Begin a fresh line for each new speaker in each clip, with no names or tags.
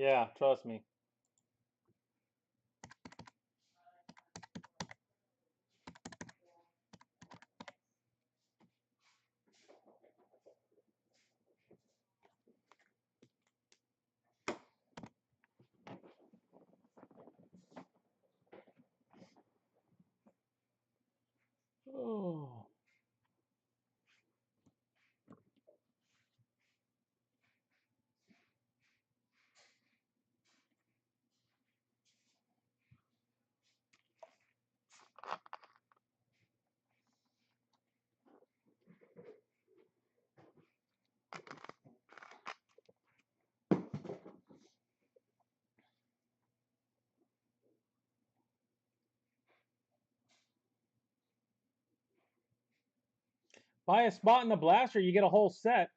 Yeah, trust me. Oh. Buy a spot in the blaster, you get a whole set.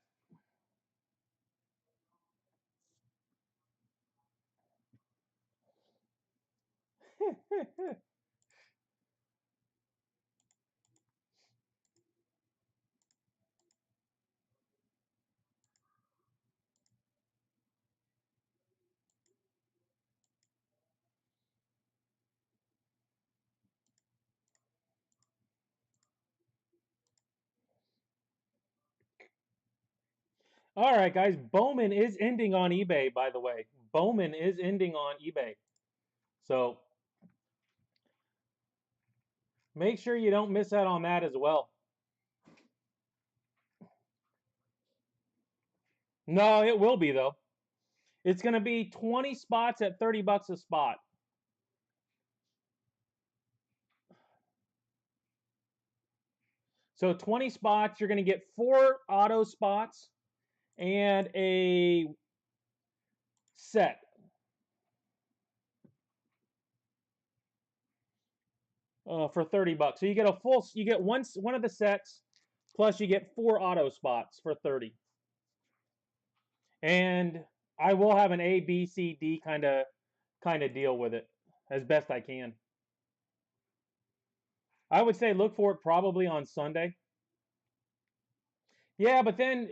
All right, guys. Bowman is ending on eBay, by the way. Bowman is ending on eBay. So make sure you don't miss out on that as well. No, it will be, though. It's going to be 20 spots at 30 bucks a spot. So 20 spots, you're going to get 4 auto spots and a set. For 30 bucks. So you get a full, you get one of the sets, plus you get 4 auto spots for 30. And I will have an A, B, C, D kind of deal with it as best I can. I would say look for it probably on Sunday. Yeah, but then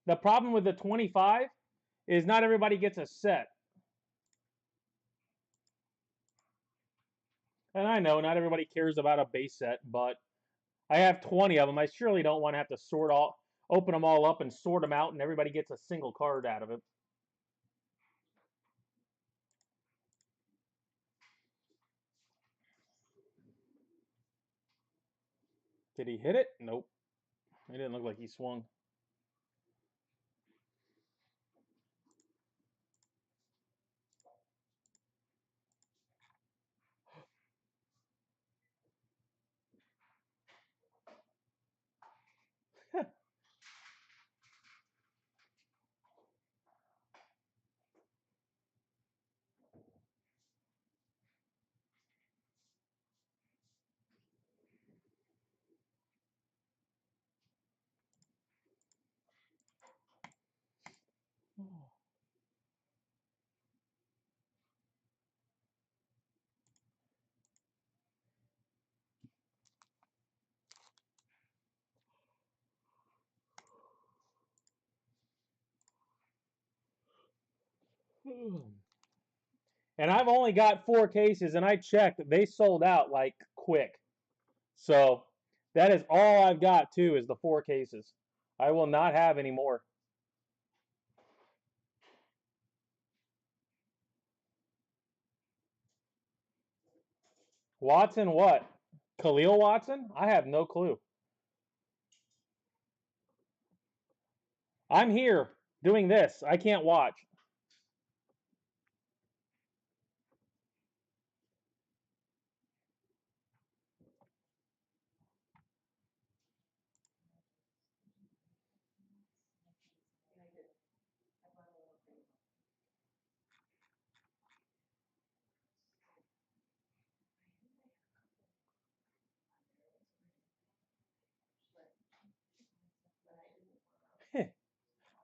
the problem with the 25 is not everybody gets a set. And I know not everybody cares about a base set, but I have 20 of them. I surely don't want to have to open them all up and sort them out, and everybody gets a single card out of it. Did he hit it? Nope. It didn't look like he swung. And I've only got 4 cases, and I checked. They sold out like quick. So that is all I've got too is the 4 cases. I will not have any more. Watson what? Khalil Watson? I have no clue. I'm here doing this. I can't watch.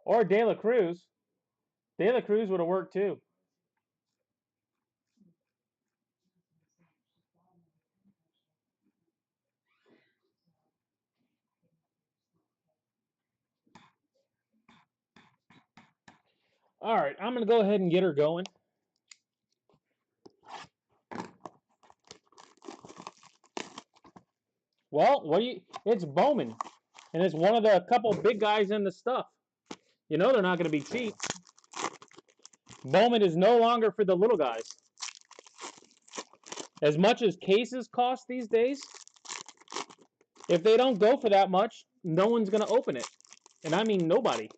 Or De La Cruz. De La Cruz would have worked too. All right, I'm going to go ahead and get her going. Well, it's Bowman, and it's one of the couple big guys in the stuff. You know they're not going to be cheap. Bowman is no longer for the little guys. As much as cases cost these days, if they don't go for that much, no one's going to open it. And I mean nobody.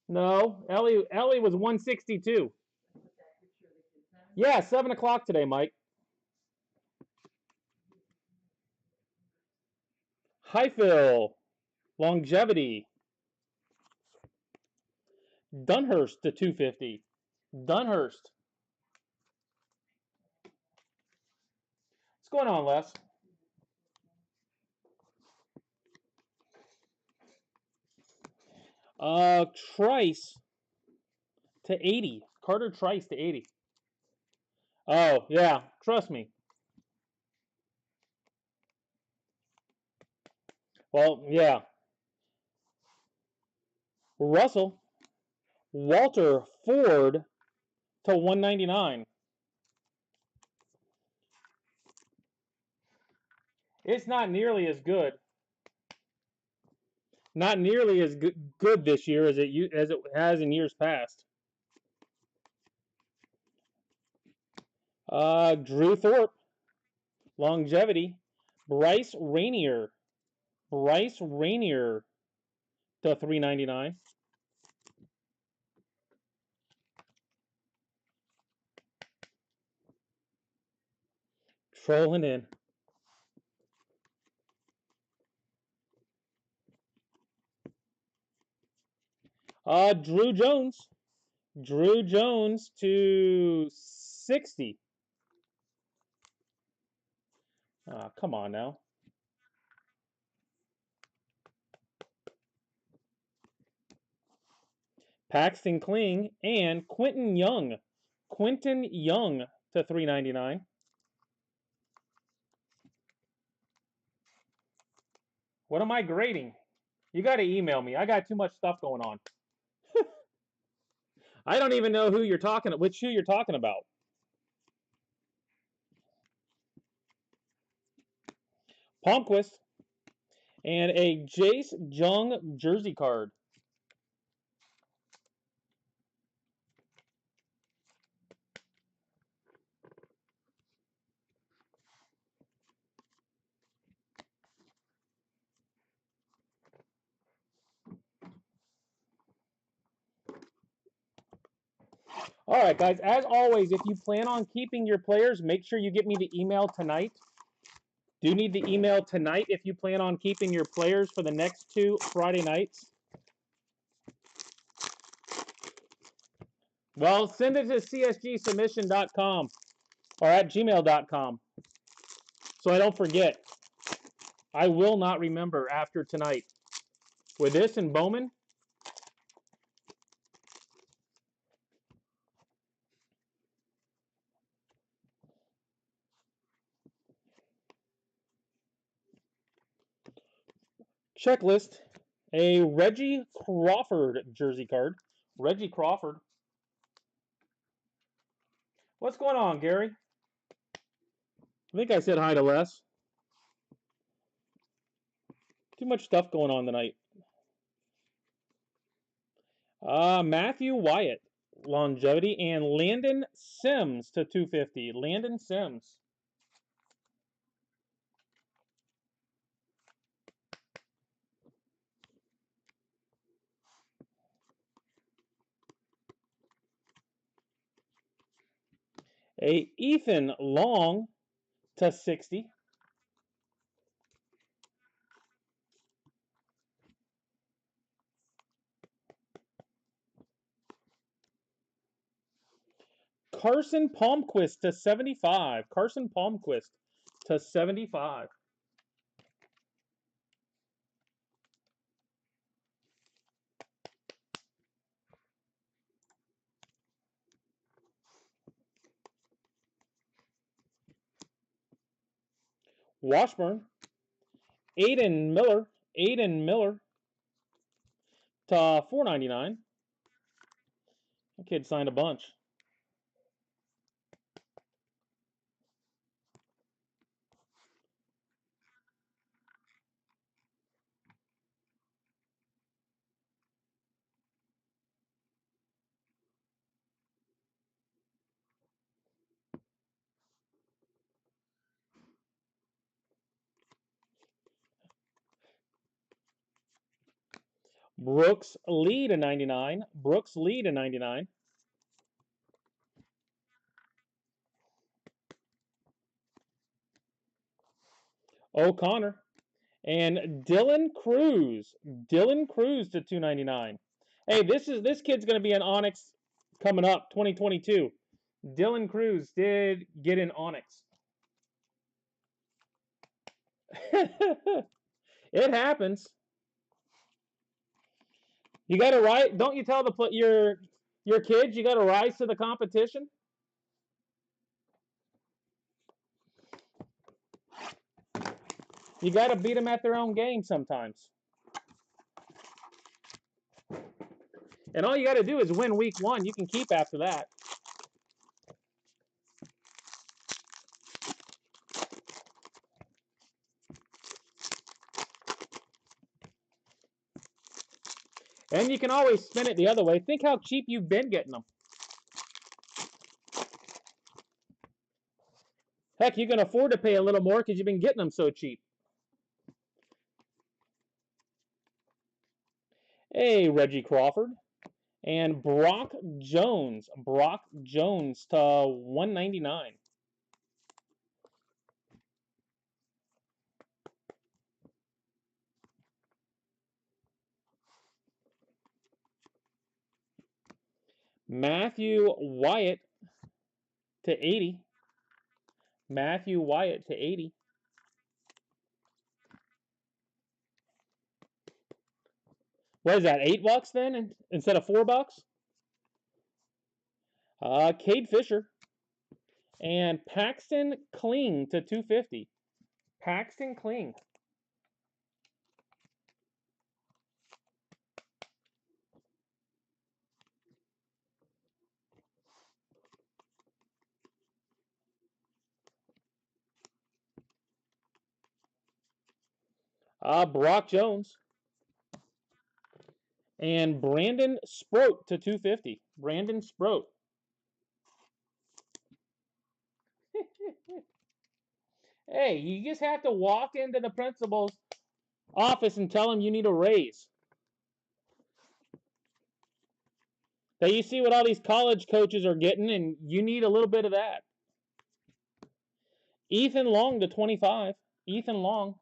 No, Ellie was 162. Yeah, 7 o'clock today, Mike. Highfill, Longevity, Dunhurst to 250. Dunhurst. What's going on, Les? Trice to 80. Carter Trice to 80. Oh, yeah. Trust me. Well, yeah. Russell. Walter Ford to 199. It's not nearly as good. Not nearly as good this year as it has in years past. Drew Thorpe, Longevity, Bryce Rainier to 399. Trolling in. Drew Jones to 60. Come on now. Paxton Kling and Quentin Young to 399. What am I grading? You got to email me. I got too much stuff going on. I don't even know which shoe you're talking about. Palmquist and a Jace Jung jersey card. All right, guys. As always, if you plan on keeping your players, make sure you get me the email tonight. Do need the email tonight if you plan on keeping your players for the next 2 Friday nights. Well, send it to csgsubmission.com or at gmail.com so I don't forget. I will not remember after tonight. With this and Bowman, checklist, a Reggie Crawford jersey card. Reggie Crawford. What's going on, Gary? I think I said hi to Les. Too much stuff going on tonight. Matthew Wyatt, Longevity, and Landon Sims to 250. Landon Sims. A Ethan Long to 60. Carson Palmquist to 75. Carson Palmquist to 75. Washburn. Aiden Miller. Aiden Miller to $4.99. That kid signed a bunch. Brooks Lee to 99. Brooks Lee to 99. O'Connor. And Dylan Cruz. Dylan Cruz to $2.99. Hey, this kid's going to be an Onyx coming up, 2022. Dylan Cruz did get an Onyx. It happens. You got to rise. Don't you tell your kids you got to rise to the competition? You got to beat them at their own game sometimes. And all you got to do is win week 1. You can keep after that. And you can always spin it the other way. Think how cheap you've been getting them. Heck, you can afford to pay a little more because you've been getting them so cheap. Hey, Reggie Crawford. And Brock Jones. Brock Jones to $1.99. Matthew Wyatt to 80. Matthew Wyatt to 80. What is that, $8 then instead of $4? Cade Fisher. And Paxton Kling to $2.50. Paxton Kling. Brock Jones. And Brandon Sproat to $2.50. Brandon Sproat. Hey, you just have to walk into the principal's office and tell him you need a raise. That you see what all these college coaches are getting, and you need a little bit of that. Ethan Long to 25. Ethan Long.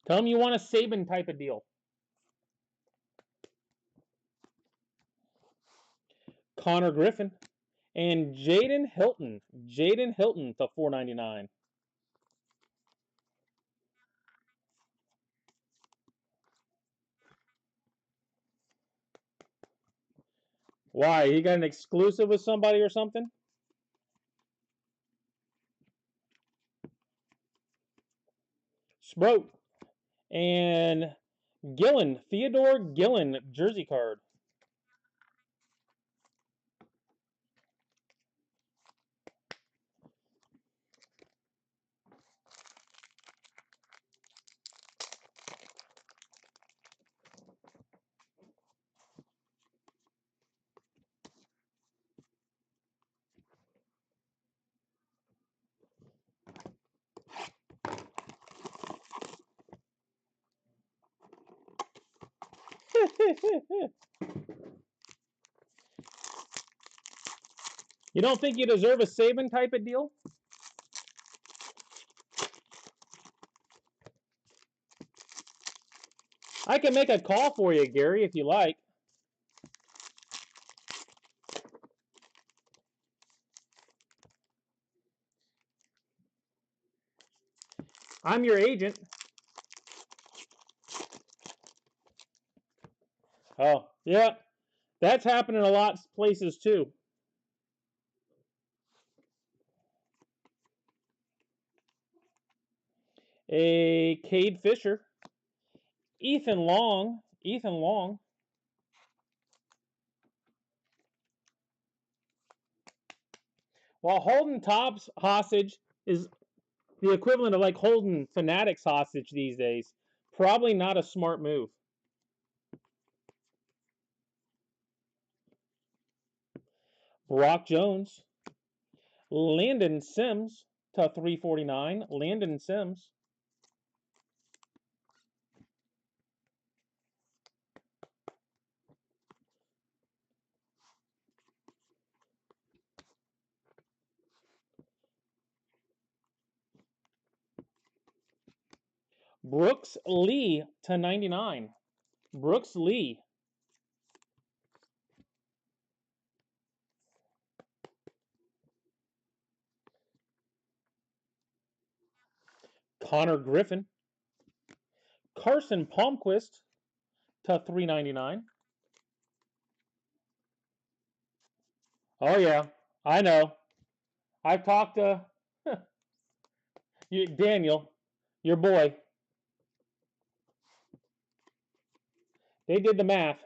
Tell him you want a Saban type of deal. Connor Griffin. And Jaden Hilton. Jaden Hilton to $4.99. Why? You got an exclusive with somebody or something? Sproat. And Gillen. Theodore Gillen jersey card. You don't think you deserve a Saban type of deal? I can make a call for you, Gary, if you like. I'm your agent. Oh, yeah. That's happening a lot of places too. A Cade Fisher. Ethan Long. While holding Topps hostage is the equivalent of like holding Fanatics hostage these days, probably not a smart move. Brock Jones. Landon Sims to 349. Landon Sims. Brooks Lee to 99. Brooks Lee. Connor Griffin. Carson Palmquist to 399. Oh yeah, I know. I've talked to Daniel, your boy. They did the math.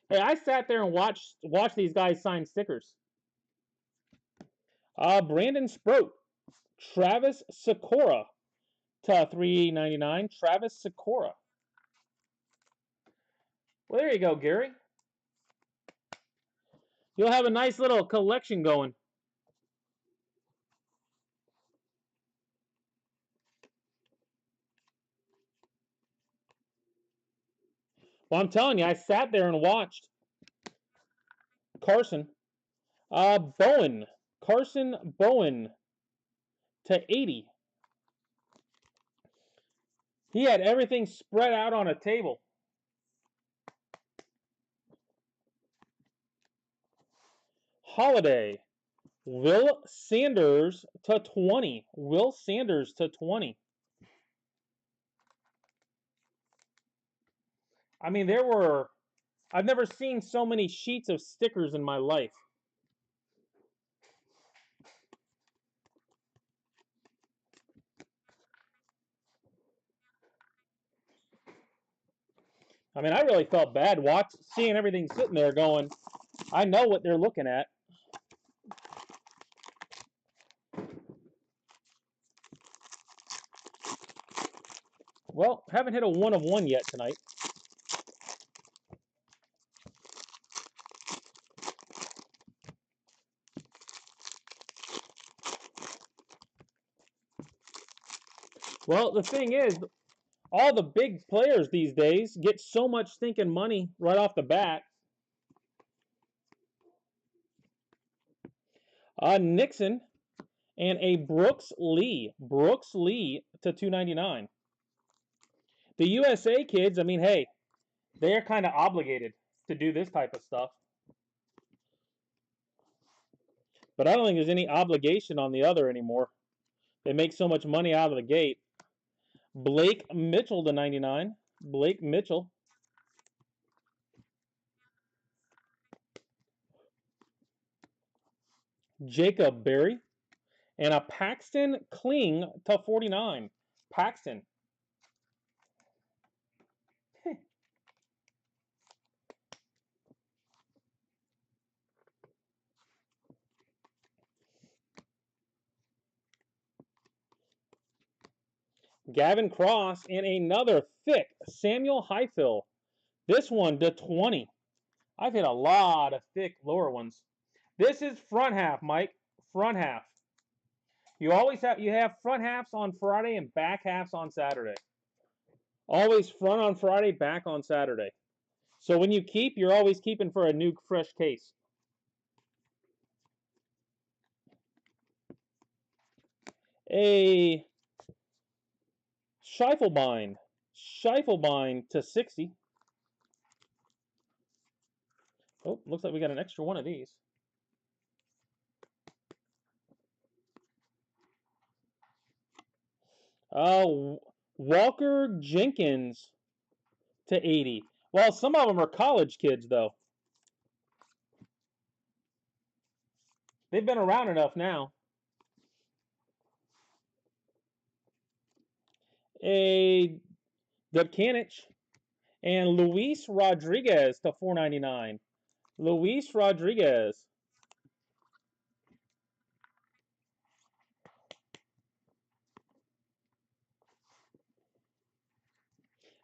Hey, I sat there and watched these guys sign stickers. Brandon Sproat, Travis Sikora to 399. Travis Sikora. Well, there you go, Gary. You'll have a nice little collection going. Well, I'm telling you, I sat there and watched Carson. Bowen. Carson Bowen to 80. He had everything spread out on a table. Holiday. Will Sanders to 20. Will Sanders to 20. I mean, I've never seen so many sheets of stickers in my life. I mean, I really felt bad seeing everything sitting there going, I know what they're looking at. Well, haven't hit a 1 of 1 yet tonight. Well, the thing is, all the big players these days get so much stinking money right off the bat. Nixon and a Brooks Lee. Brooks Lee to 299. The USA kids, I mean, hey, they're kind of obligated to do this type of stuff. But I don't think there's any obligation on the other anymore. They make so much money out of the gate. Blake Mitchell to 99. Blake Mitchell. Jacob Berry. And a Paxton Kling to 49. Paxton. Gavin Cross and another thick Samuel Highfill. This one to 20. I've hit a lot of thick lower ones. This is front half, Mike. Front half. You have front halves on Friday and back halves on Saturday. Always front on Friday, back on Saturday. So when you keep, you're always keeping for a new fresh case. A Schiefelbein. Schiefelbein to 60. Oh, looks like we got an extra one of these. Walker Jenkins to 80. Well, some of them are college kids, though. They've been around enough now. a Dubkanich, and Luis Rodriguez to 499. Luis Rodriguez.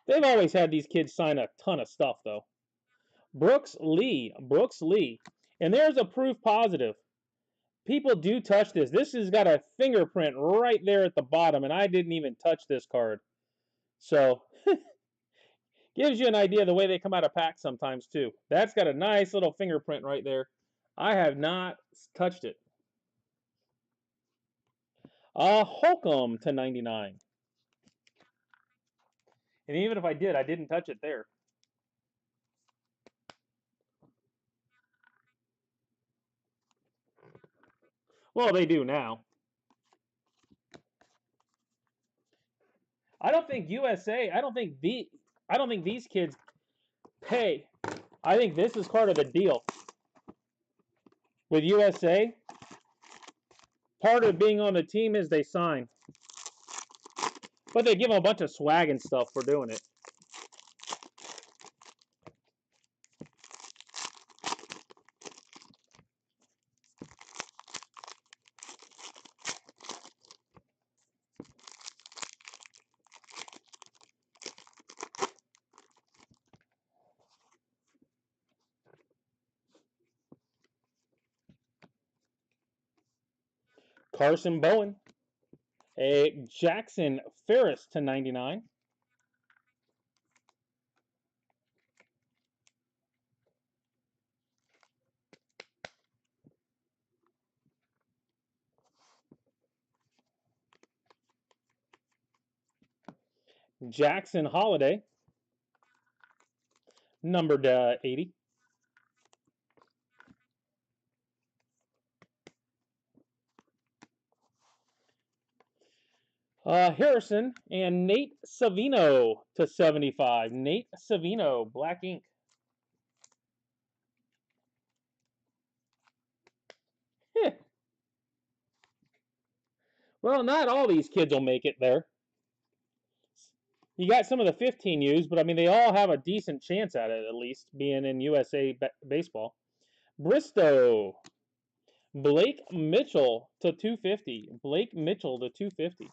They've always had these kids sign a ton of stuff, though. Brooks Lee. And there's a proof positive. People do touch this. This has got a fingerprint right there at the bottom, and I didn't even touch this card. So, gives you an idea of the way they come out of packs sometimes, too. That's got a nice little fingerprint right there. I have not touched it. Holcomb to 99. And even if I did, I didn't touch it there. Well, they do now. I don't think USA, I don't think these kids pay. I think this is part of the deal. With USA, part of being on the team is they sign. But they give them a bunch of swag and stuff for doing it. Carson Bowen. A Jackson Ferris to 99. Jackson Holiday. Numbered 80. Harrison and Nate Savino to 75. Nate Savino, black ink. Well, not all these kids will make it there. You got some of the 15Us, but I mean, they all have a decent chance at it, at least, being in USA baseball. Bristow. Blake Mitchell to 250. Blake Mitchell to 250.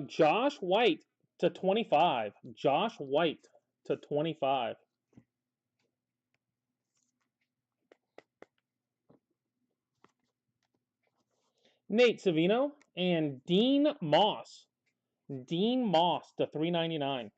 Josh White to 25. Josh White to 25. Nate Savino and Dean Moss. Dean Moss to 399.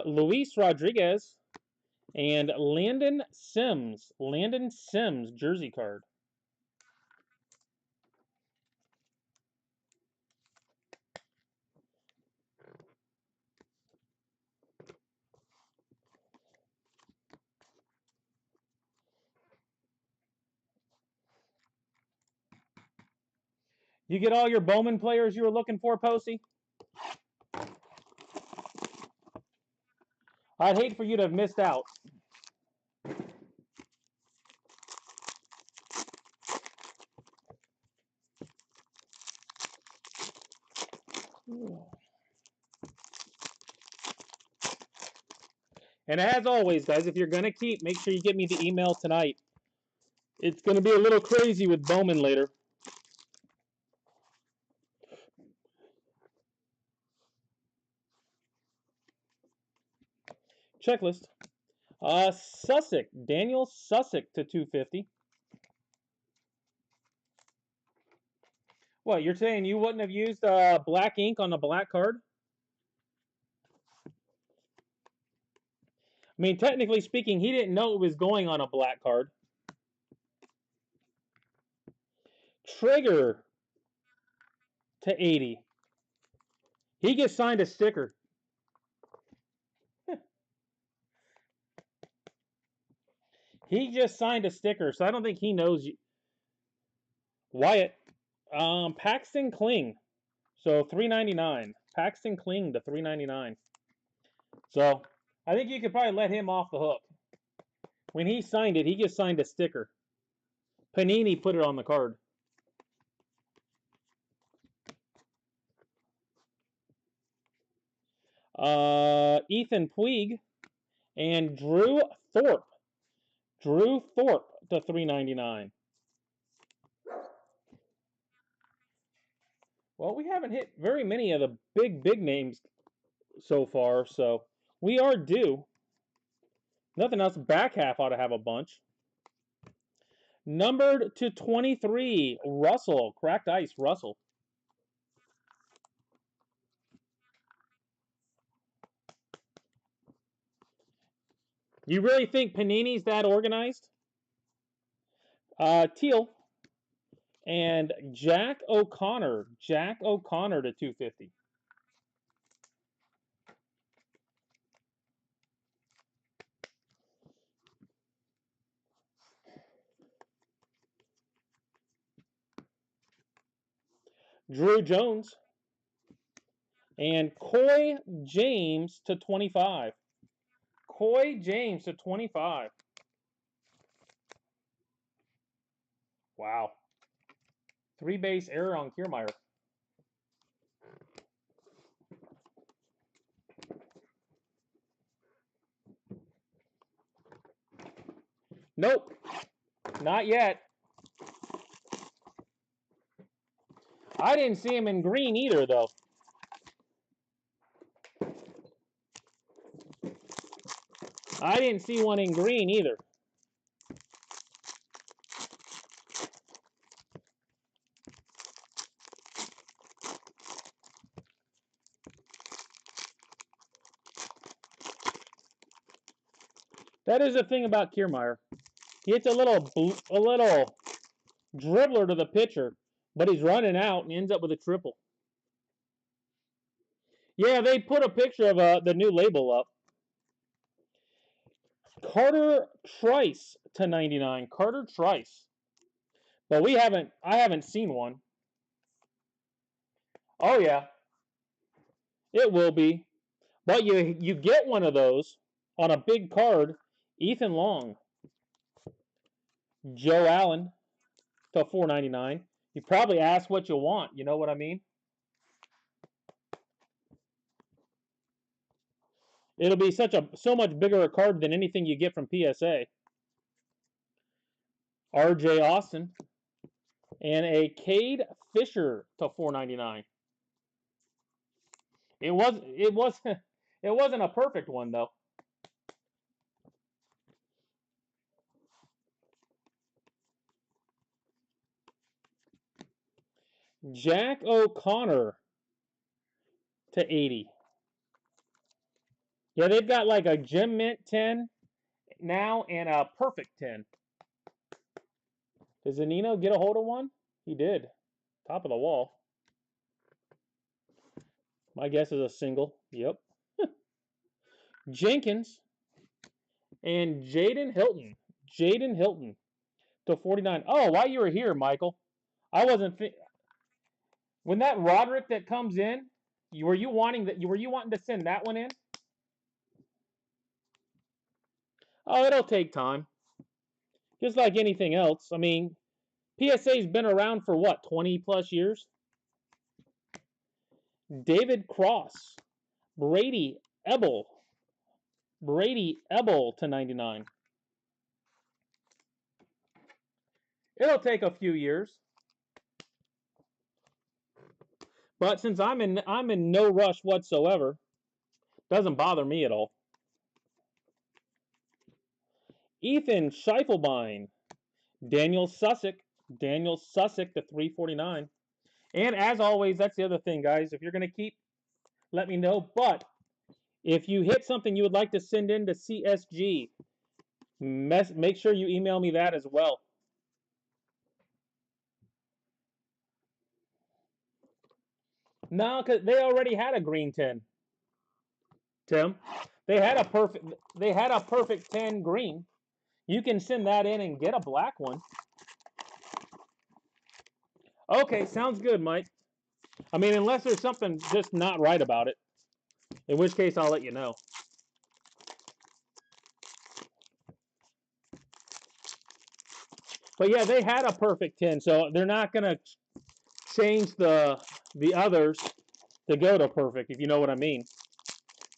Luis Rodriguez and Landon Sims. Landon Sims jersey card. You get all your Bowman players you were looking for, Posey? I'd hate for you to have missed out. And as always, guys, if you're going to keep, make sure you get me the email tonight. It's going to be a little crazy with Bowman later. Checklist. Sussex. Daniel Sussex to 250. What, you're saying you wouldn't have used black ink on the black card? I mean, technically speaking, he didn't know it was going on a black card. Trigger to 80. He gets signed a sticker. He just signed a sticker, so I don't think he knows you. Wyatt. Paxton Kling. So $3.99. Paxton Kling to $3.99. So I think you could probably let him off the hook. When he signed it, he just signed a sticker. Panini put it on the card. Ethan Puig and Drew Thorpe. Drew Thorpe to $3.99. Well, we haven't hit very many of the big names so far, so we are due. Nothing else. Back half ought to have a bunch. Numbered to 23, Russell. Cracked ice, Russell. You really think Panini's that organized? Teal. And Jack O'Connor. Jack O'Connor to 250. Drew Jones. And Coy James to 25. Coy James to 25. Wow. 3-base error on Kiermaier. Nope. Not yet. I didn't see him in green either, though. I didn't see one in green either. That is the thing about Kiermaier. He hits a little dribbler to the pitcher, but he's running out and ends up with a triple. Yeah, they put a picture of the new label up. Carter Trice to 99. Carter Trice. But I haven't seen one. Oh yeah. It will be. But you get one of those on a big card. Ethan Long. Joe Allen to $4.99. You probably ask what you want, you know what I mean? It'll be so much bigger a card than anything you get from PSA. RJ Austin and a Cade Fisher to $4.99. It wasn't a perfect one though. Jack O'Connor to 80. Yeah, they've got like a Gem Mint 10 now and a Perfect 10. Does Zanino get a hold of one? He did. Top of the wall. My guess is a single. Yep. Jenkins and Jaden Hilton. Jaden Hilton to 49. Oh, while you were here, Michael, I wasn't. When that Roderick that comes in, were you wanting to send that one in? Oh, it'll take time. Just like anything else. I mean, PSA's been around for what, 20 plus years? David Cross. Brady Ebel. Brady Ebel to 99. It'll take a few years. But since I'm in no rush whatsoever, doesn't bother me at all. Ethan Schiefelbein. Daniel Sussick to 349. And as always, that's the other thing, guys. If you're going to keep, let me know. But if you hit something you would like to send in to CSG, make sure you email me that as well. No, because they already had a green 10, Tim. They had a perfect 10 green. You can send that in and get a black one. Okay, sounds good, Mike. I mean, unless there's something just not right about it, in which case I'll let you know. But yeah, they had a perfect 10, so they're not going to change the others to go to perfect, if you know what I mean.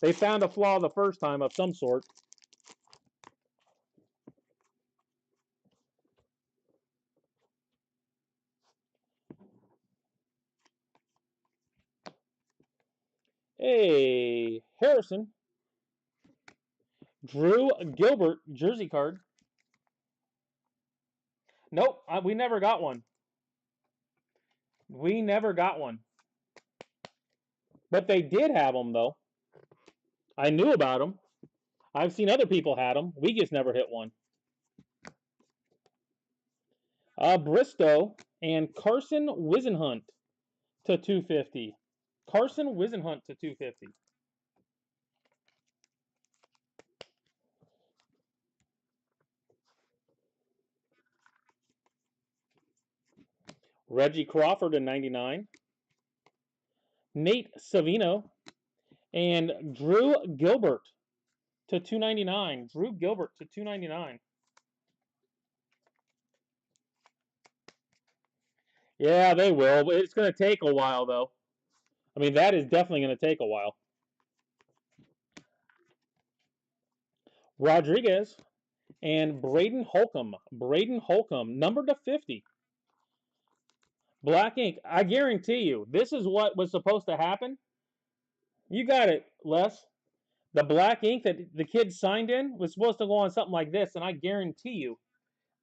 They found a flaw the first time of some sort. Hey, Harrison. Drew Gilbert jersey card. Nope, we never got one. We never got one. But they did have them, though. I knew about them. I've seen other people had them. We just never hit one. Bristow and Carson Whisenhunt to 250. Carson Whisenhunt to 250. Reggie Crawford to 99. Nate Savino and Drew Gilbert to 299. Drew Gilbert to 299. Yeah, they will. It's going to take a while, though. I mean, that is definitely going to take a while. Rodriguez and Braden Holcomb. Braden Holcomb, numbered to 50. Black ink. I guarantee you, this is what was supposed to happen. You got it, Les. The black ink that the kids signed in was supposed to go on something like this, and I guarantee you,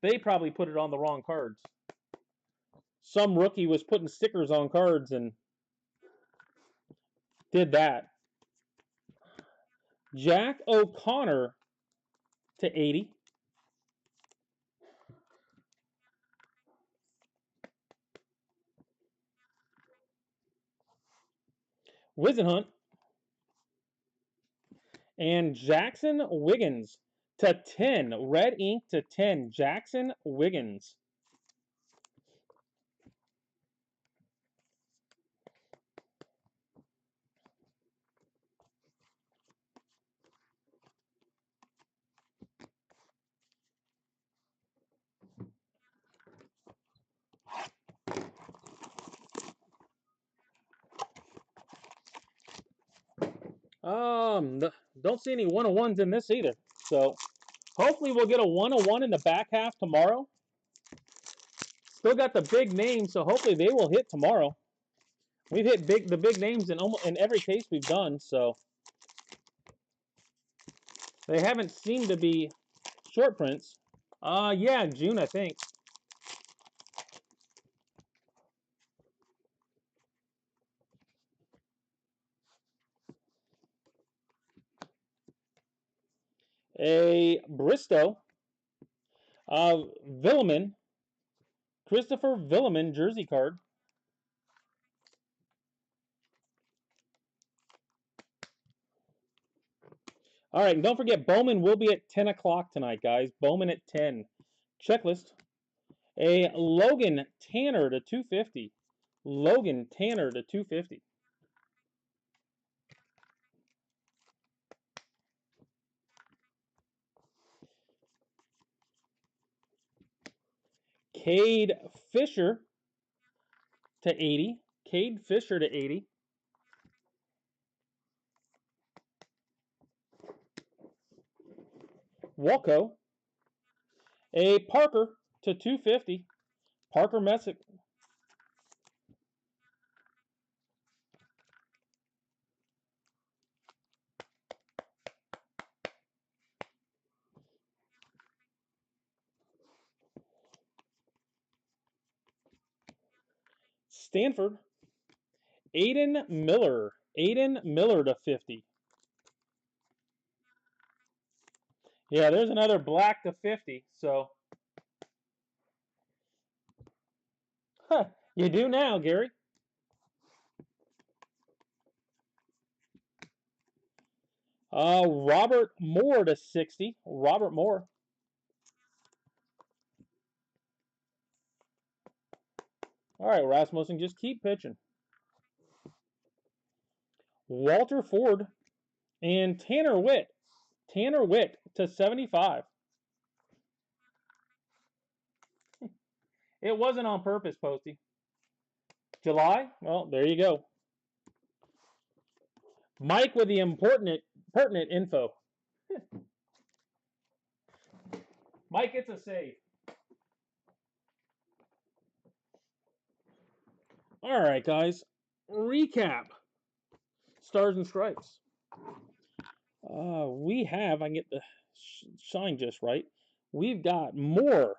they probably put it on the wrong cards. Some rookie was putting stickers on cards and did that. Jack O'Connor to 80. Whisenhunt and Jackson Wiggins to 10. Red ink to 10. Jackson Wiggins. Don't see any 101s in this either. So hopefully we'll get a 101 in the back half tomorrow. Still got the big names, so hopefully they will hit tomorrow. We've hit the big names in every case we've done, so they haven't seemed to be short prints. Yeah, June, I think. A Bristow. Villeman. Christopher Villeman jersey card. All right, and don't forget, Bowman will be at 10 o'clock tonight, guys. Bowman at 10. Checklist. A Logan Tanner to 250. Logan Tanner to 250. Cade Fisher to 80. Cade Fisher to 80. Walco. A Parker to 250. Parker Messick. Stanford. Aiden Miller. Aiden Miller to 50. Yeah, there's another black to 50. So, you do now, Gary. Robert Moore to 60. Robert Moore. All right, Rasmussen, just keep pitching. Walter Ford and Tanner Witt. Tanner Witt to 75. It wasn't on purpose, Posty. July? Well, there you go. Mike with the pertinent info. Mike gets a save. All right, guys. Recap. Stars and Stripes. We have, I can get the shine just right. We've got Moore,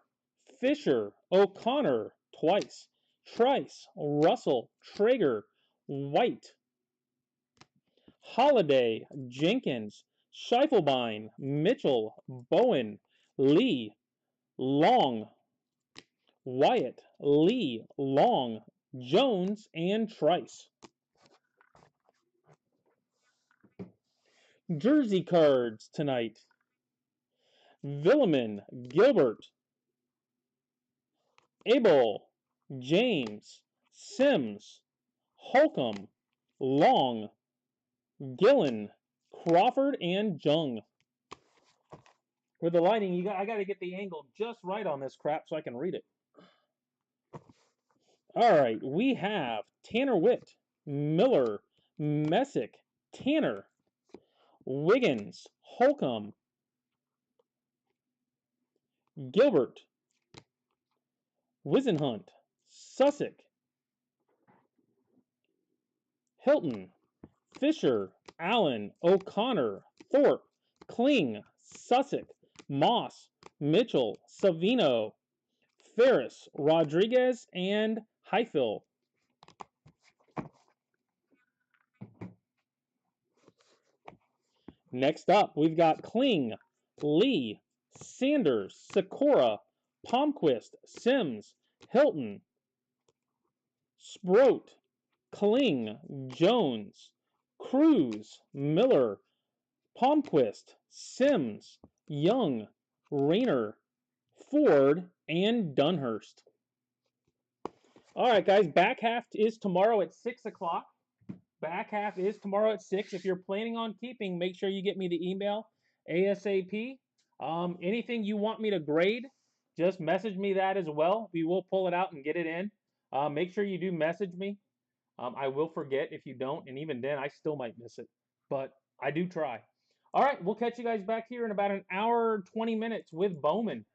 Fisher, O'Connor twice, Trice, Russell, Traeger, White, Holiday, Jenkins, Scheifelebein, Mitchell, Bowen, Lee, Long, Wyatt, Lee, Long, Jones, and Trice. Jersey cards tonight. Villeman, Gilbert, Abel, James, Sims, Holcomb, Long, Gillen, Crawford, and Jung. With the lighting, I got to get the angle just right on this crap so I can read it. All right, we have Tanner Witt, Miller, Messick, Tanner, Wiggins, Holcomb, Gilbert, Wisenhunt, Sussick, Hilton, Fisher, Allen, O'Connor, Thorpe, Kling, Sussick, Moss, Mitchell, Savino, Ferris, Rodriguez, and Heifel. Next up, we've got Kling, Lee, Sanders, Sikora, Palmquist, Sims, Hilton, Sproat, Kling, Jones, Cruz, Miller, Palmquist, Sims, Young, Rayner, Ford, and Dunhurst. All right, guys, back half is tomorrow at 6 o'clock. Back half is tomorrow at 6. If you're planning on keeping, make sure you get me the email ASAP. Anything you want me to grade, just message me that as well. We will pull it out and get it in. Make sure you do message me. I will forget if you don't, and even then, I still might miss it. But I do try. All right, we'll catch you guys back here in about an hour, 20 minutes with Bowman.